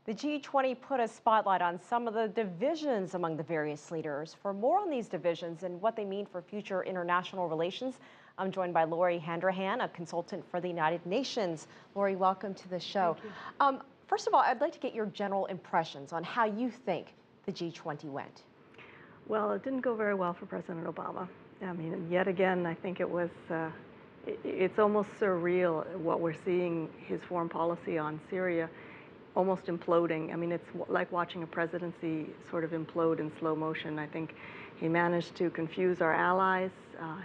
The G20 put a spotlight on some of the divisions among the various leaders. For more on these divisions and what they mean for future international relations, I'm joined by Lori Handrahan, a consultant for the United Nations. Lori, welcome to the show. First of all, I'd like to get your general impressions on how you think the G20 went. Well, it didn't go very well for President Obama. I mean, yet again, I think it's almost surreal what we're seeing, his foreign policy on Syria almost imploding. I mean, it's like watching a presidency sort of implode in slow motion. I think he managed to confuse our allies.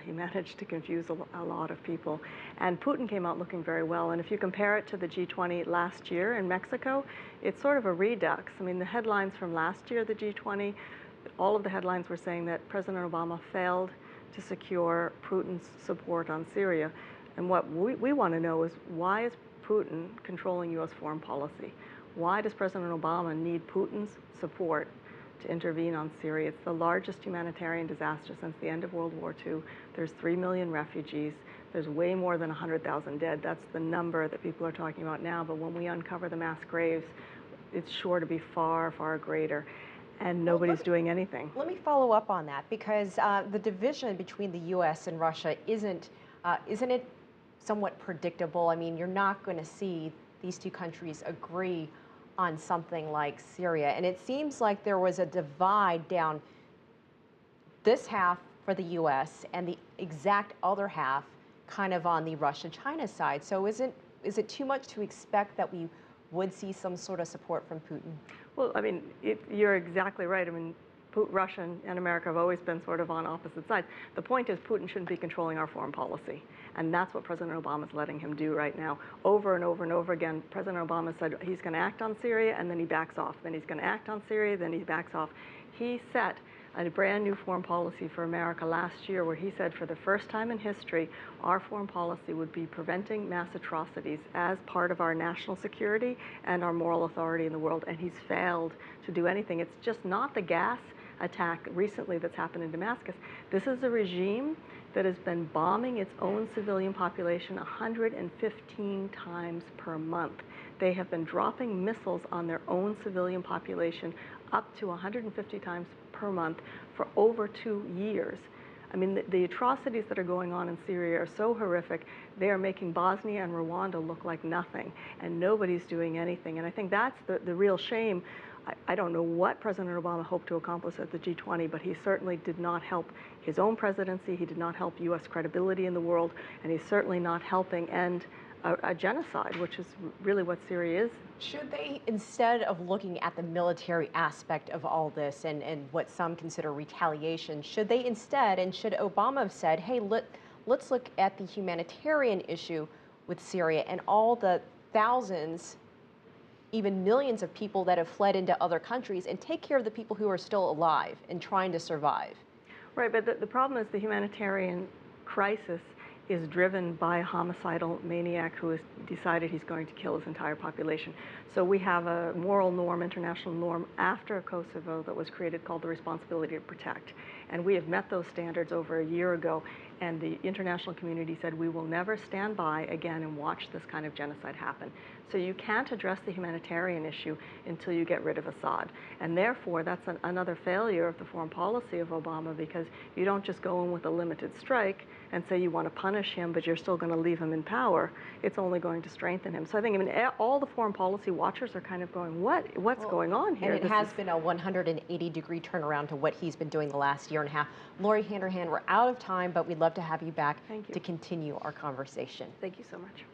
He managed to confuse a lot of people. And Putin came out looking very well. And if you compare it to the G20 last year in Mexico, it's sort of a redux. I mean, the headlines from last year, the G20, all of the headlines were saying that President Obama failed to secure Putin's support on Syria. And what we want to know is, why is Putin controlling U.S. foreign policy? Why does President Obama need Putin's support to intervene on Syria? It's the largest humanitarian disaster since the end of World War II. There's 3 million refugees. There's way more than 100,000 dead. That's the number that people are talking about now. But when we uncover the mass graves, it's sure to be far, far greater. And nobody's doing anything. Let me follow up on that, because the division between the U.S. and Russia isn't it somewhat predictable? I mean, you're not going to see these two countries agree on something like Syria. And it seems like there was a divide down this half for the U.S. and the exact other half kind of on the Russia-China side. So is it too much to expect that we would see some sort of support from Putin? Well, I mean, you're exactly right. I mean, Russia and America have always been sort of on opposite sides. The point is, Putin shouldn't be controlling our foreign policy. And that's what President Obama is letting him do right now. Over and over and over again, President Obama said he's going to act on Syria, and then he backs off. Then he's going to act on Syria, then he backs off. He set a brand new foreign policy for America last year, where he said, for the first time in history, our foreign policy would be preventing mass atrocities as part of our national security and our moral authority in the world. And he's failed to do anything. It's just not the gas attack recently that's happened in Damascus. This is a regime that has been bombing its own civilian population 115 times per month. They have been dropping missiles on their own civilian population up to 150 times per month for over 2 years. I mean, the atrocities that are going on in Syria are so horrific. They are making Bosnia and Rwanda look like nothing, and nobody's doing anything. And I think that's the real shame. I don't know what President Obama hoped to accomplish at the G20, but he certainly did not help his own presidency. He did not help U.S. credibility in the world, and he's certainly not helping end a genocide, which is really what Syria is. Should they, instead of looking at the military aspect of all this and what some consider retaliation, should they instead, and should Obama have said, hey, let's look at the humanitarian issue with Syria and all the thousands, even millions of people that have fled into other countries, and take care of the people who are still alive and trying to survive? Right, but the problem is the humanitarian crisis is driven by a homicidal maniac who has decided he's going to kill his entire population. So we have a moral norm, international norm, after Kosovo that was created, called the responsibility to protect. And we have met those standards over a year ago, and the international community said we will never stand by again and watch this kind of genocide happen. So you can't address the humanitarian issue until you get rid of Assad. And therefore, that's another failure of the foreign policy of Obama, because you don't just go in with a limited strike and say you want to punish him, but you're still going to leave him in power. It's only going to strengthen him. So I think, all the foreign policy watchers are kind of going, what's going on here? And it has been a 180-degree turnaround to what he's been doing the last year and a half. Lori Handrahan, we're out of time, but we'd love to have you back to continue our conversation. Thank you so much.